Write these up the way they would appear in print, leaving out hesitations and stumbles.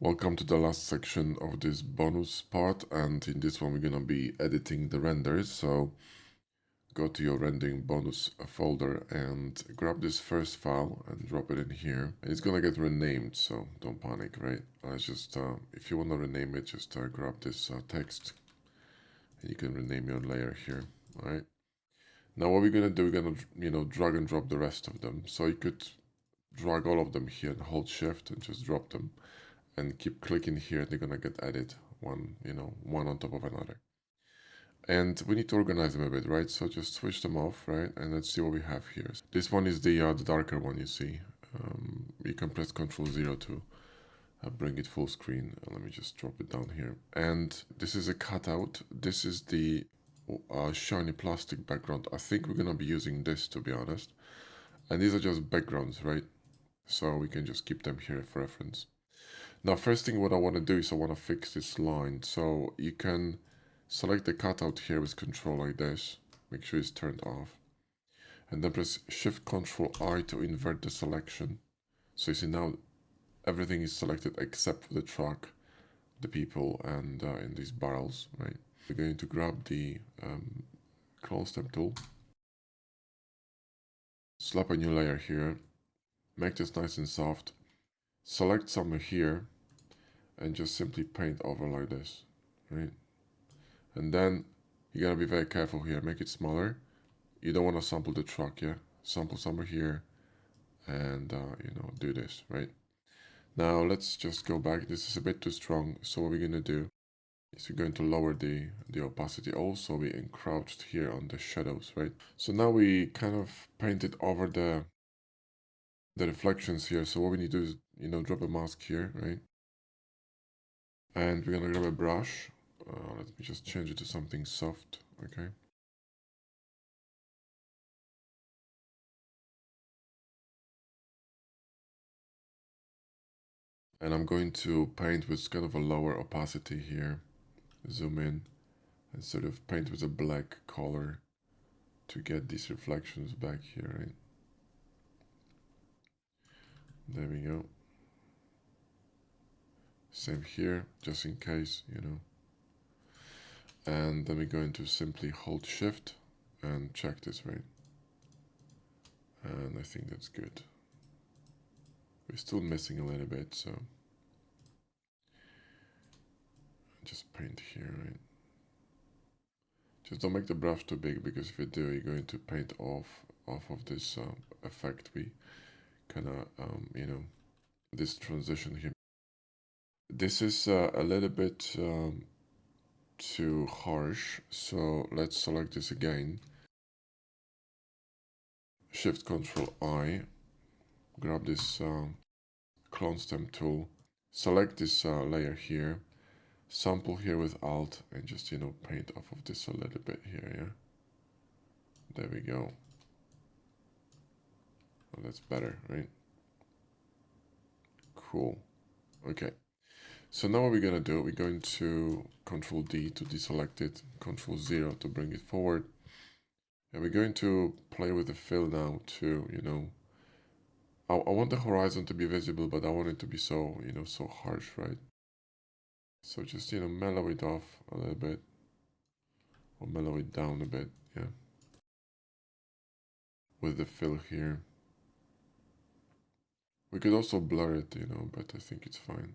Welcome to the last section of this bonus part, and in this one we're gonna be editing the renders. So go to your rendering bonus folder and grab this first file and drop it in here. And it's gonna get renamed, so don't panic, right? Just if you wanna rename it, just grab this text and you can rename your layer here. All right. Now what we're gonna do, we're gonna drag and drop the rest of them. So you could drag all of them here and hold shift and just drop them. And keep clicking here, they're gonna get added one on top of another. And we need to organize them a bit, right? So just switch them off, right? And let's see what we have here. This one is the darker one, you see. You can press Ctrl 0 to bring it full screen. Let me just drop it down here. And this is a cutout. This is the shiny plastic background. I think we're gonna be using this, to be honest. And these are just backgrounds, right? So we can just keep them here for reference. Now, first thing what I want to do is I want to fix this line. So you can select the cutout here with Control like this. Make sure it's turned off. And then press Shift Control I to invert the selection. So you see now everything is selected except for the truck, the people, and in these barrels, right? We're going to grab the Clone Stamp tool. Slap a new layer here. Make this nice and soft. Select somewhere here and just simply paint over like this, right? And then you gotta be very careful here. Make it smaller. You don't want to sample the truck, yeah? Sample somewhere here and, do this, right? Now let's just go back. This is a bit too strong. So what we're gonna do is we're going to lower the opacity. Also, we encroached here on the shadows, right? So now we kind of painted over the reflections here. So what we need to do is, drop a mask here, right? And we're gonna grab a brush. Let me just change it to something soft, okay? And I'm going to paint with kind of a lower opacity here. Zoom in and sort of paint with a black color to get these reflections back here, right? There we go. Same here, just in case, And then we're going to simply hold shift and check this, right? And I think that's good. We're still missing a little bit, so just paint here, right? Just don't make the brush too big, because if you do, you're going to paint off of this effect we kind of, this transition here. This is a little bit too harsh, so let's select this again. Shift Control I, grab this Clone Stamp tool, select this layer here, sample here with Alt, and just, paint off of this a little bit here, yeah? There we go. Well, that's better, right? Cool. Okay. So now what we're gonna do, we're going to Control D to deselect it, Control 0 to bring it forward. And we're going to play with the fill now too, I want the horizon to be visible, but I want it to be so, so harsh, right? So just, mellow it off a little bit, or mellow it down a bit, yeah. With the fill here. We could also blur it, but I think it's fine.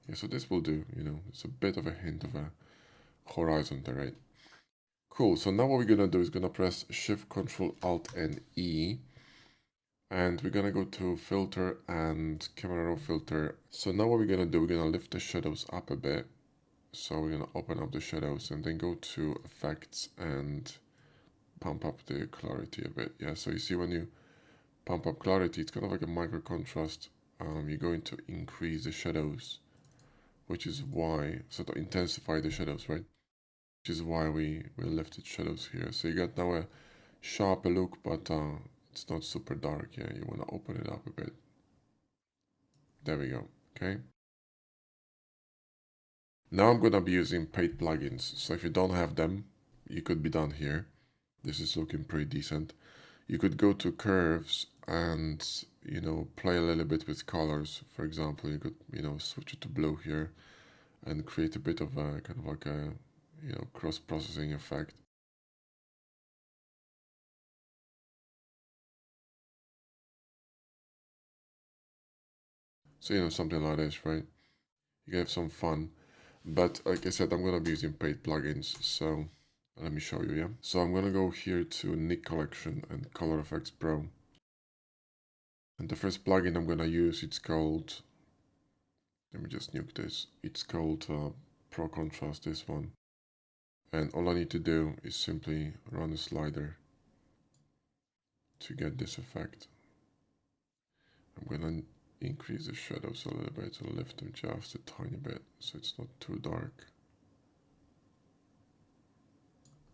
Yeah, so this will do, it's a bit of a hint of a horizon there, right? Cool, so now what we're gonna do is gonna press Shift, Control, Alt, and E. And we're gonna go to Filter and Camera Raw Filter. So now what we're gonna do, we're gonna lift the shadows up a bit. So we're gonna open up the shadows and then go to Effects and pump up the clarity a bit. Yeah, so you see when you pump up clarity, it's kind of like a micro contrast. You're going to increase the shadows, which is why, so to intensify the shadows, right? Which is why we lifted shadows here. So you got now a sharper look, but it's not super dark. Yeah, you want to open it up a bit. There we go. Okay. Now I'm gonna be using paid plugins. So if you don't have them, you could be done here. This is looking pretty decent. You could go to curves and you know, play a little bit with colors. For example, you could, you know, switch it to blue here and create a bit of a kind of like a, you know, cross-processing effect. So, you know, something like this, right? You can have some fun. But like I said, I'm gonna be using paid plugins, so let me show you, yeah? So I'm gonna go here to Nik Collection and Color Efex Pro. And the first plugin I'm gonna use, it's called, let me just nuke this. It's called Pro Contrast, this one. And all I need to do is simply run a slider to get this effect. I'm gonna increase the shadows a little bit, so lift them just a tiny bit so it's not too dark.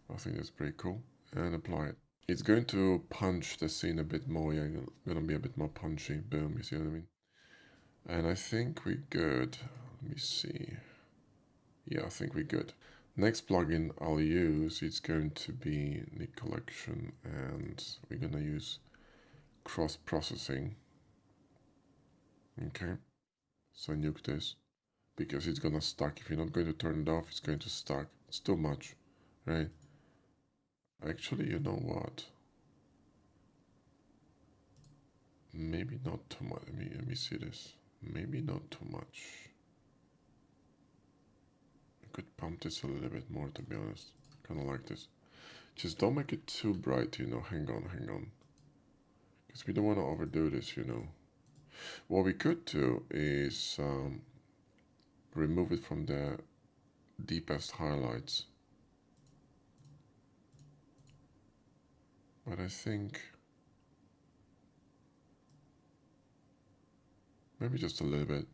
I think that's pretty cool. And apply it. It's going to punch the scene a bit more. Yeah, gonna be a bit more punchy. Boom, you see what I mean? And I think we're good. Let me see. Yeah, I think we're good. Next plugin I'll use, it's going to be Nik Collection, and we're gonna use cross processing. Okay, so nuke this because it's gonna stuck. If you're not going to turn it off, it's going to stuck. It's too much, right? Actually, you know what? Maybe not too much. Let me see this. Maybe not too much. I could pump this a little bit more, to be honest. Kind of like this. Just don't make it too bright, you know. Hang on, hang on. Because we don't want to overdo this, you know. What we could do is remove it from the deepest highlights. But I think maybe just a little bit.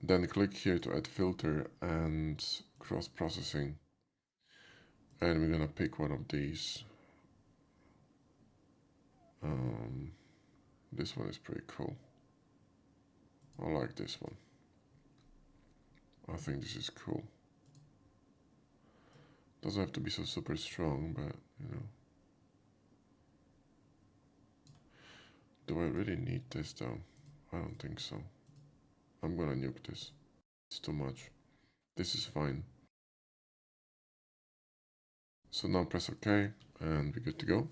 Then click here to add filter and cross processing. And we're gonna pick one of these. This one is pretty cool. I like this one. I think this is cool. Doesn't have to be so super strong, but you know. Do I really need this though? I don't think so. I'm gonna nuke this. It's too much. This is fine. So now press OK and we're good to go.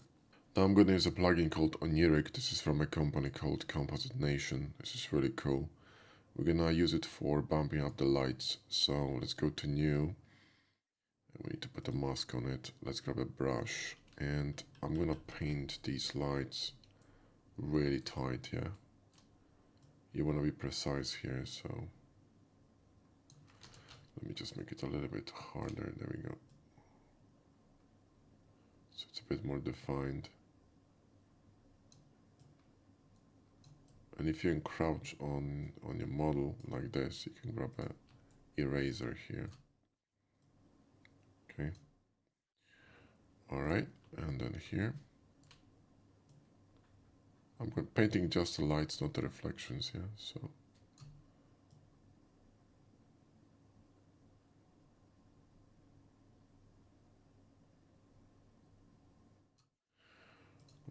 Now I'm gonna use a plugin called Oniric. This is from a company called Composite Nation. This is really cool. We're gonna use it for bumping up the lights. So let's go to new. We need to put a mask on it. Let's grab a brush and I'm gonna paint these lights really tight, yeah. You wanna be precise here, so let me just make it a little bit harder. There we go. So it's a bit more defined. And if you encroach on your model like this, you can grab an eraser here. Okay. All right, and then here. I'm painting just the lights, not the reflections, yeah, so.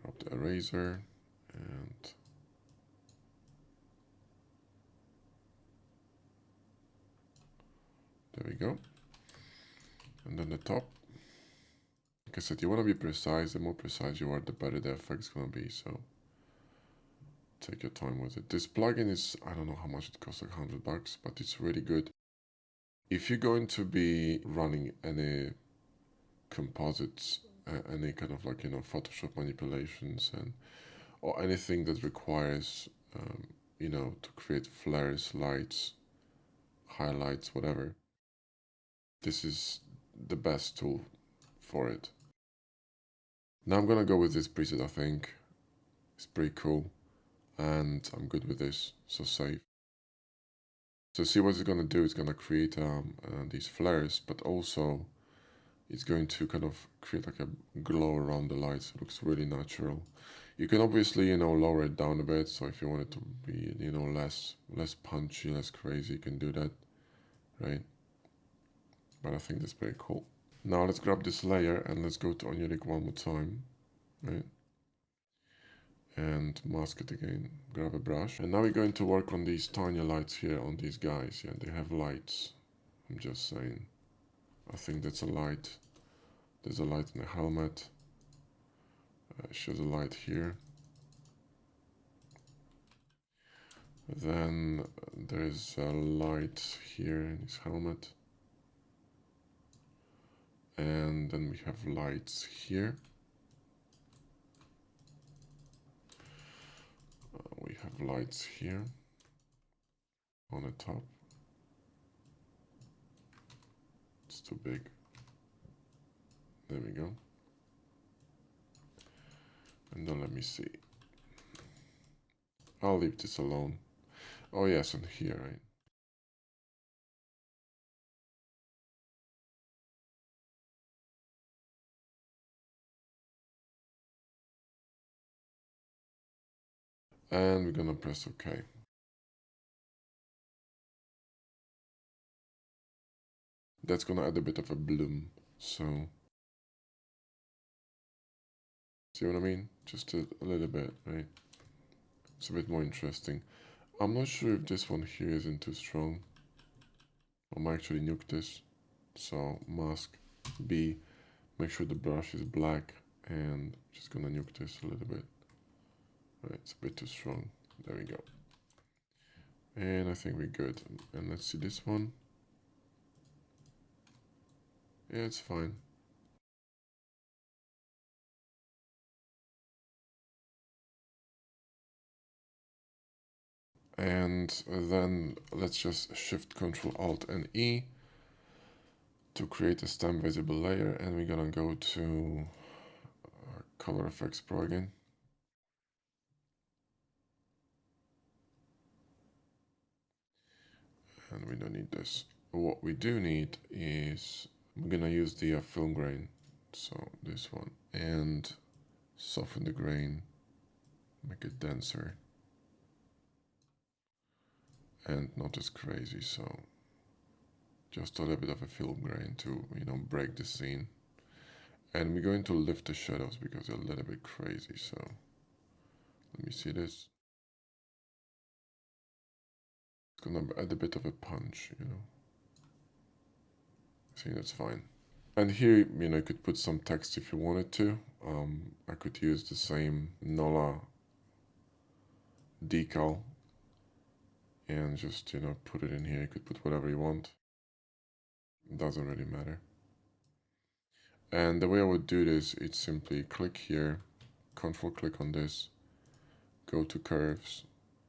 Grab the eraser and there we go. And then the top. Like I said, you want to be precise. The more precise you are, the better the effect's going to be. So take your time with it. This plugin is, I don't know how much it costs, like $100, but it's really good. If you're going to be running any composites, any kind of like, you know, Photoshop manipulations and or anything that requires, you know, to create flares, lights, highlights, whatever, this is the best tool for it. Now I'm gonna go with this preset. I think it's pretty cool and I'm good with this, so save. So see what it's gonna do. It's gonna create these flares, but also it's going to kind of create like a glow around the lights. It looks really natural. You can obviously, you know, lower it down a bit. So if you want it to be, you know, less punchy, less crazy, you can do that, right? But I think that's pretty cool. Now let's grab this layer and let's go to Oniric one more time, right? and mask it again. Grab a brush. And now we're going to work on these tiny lights here on these guys. Yeah, they have lights. I'm just saying. I think that's a light. There's a light in the helmet. Shows a light here. Then there's a light here in his helmet. And then we have lights here. We have lights here on the top. It's too big. There we go. And then let me see. I'll leave this alone. Oh yes, and here, right? And we're gonna press OK. That's gonna add a bit of a bloom, so see what I mean? Just a little bit, right? It's a bit more interesting. I'm not sure if this one here isn't too strong. I might actually nuke this. So mask B, make sure the brush is black, and just gonna nuke this a little bit. Right, it's a bit too strong. There we go. And I think we're good. And let's see this one. Yeah, it's fine. And then let's just Shift Control Alt and E to create a stem visible layer, and we're gonna go to Color Effects Pro again. And we don't need this. What we do need is we're gonna use the film grain, so this one, and soften the grain, make it denser and not as crazy. So just a little bit of a film grain to, you know, break the scene. And we're going to lift the shadows because they're a little bit crazy. So let me see this. It's gonna add a bit of a punch, you know. I think that's fine. And here, you know, you could put some text if you wanted to. I could use the same NOLA decal and just, you know, put it in here. You could put whatever you want. It doesn't really matter. And the way I would do this, it's simply click here, control click on this, go to curves,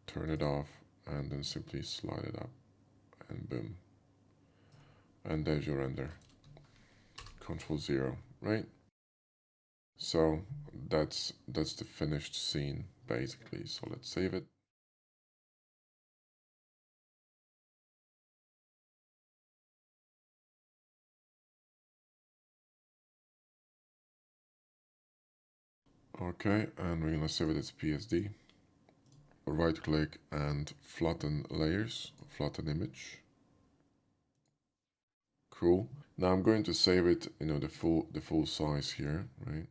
turn it off, and then simply slide it up, and boom. And there's your render. Control 0, right? So that's the finished scene basically. So let's save it. Okay, and we're gonna save it as PSD. Right click and flatten layers, flatten image. Cool. Now I'm going to save it, you know, the full size here, right?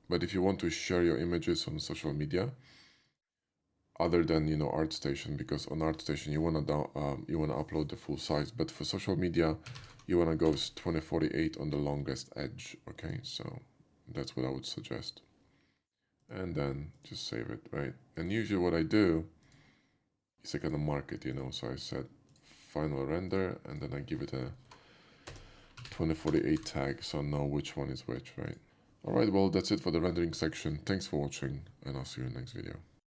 But if you want to share your images on social media, other than, you know, ArtStation, because on ArtStation you wanna upload the full size, but for social media you wanna go 2048 on the longest edge. Okay, so that's what I would suggest. And then just save it, right? And usually what I do is I kind of mark it, you know, so I set final render and then I give it a 2048 tag so I know which one is which, right? Alright, well, that's it for the rendering section. Thanks for watching, and I'll see you in the next video.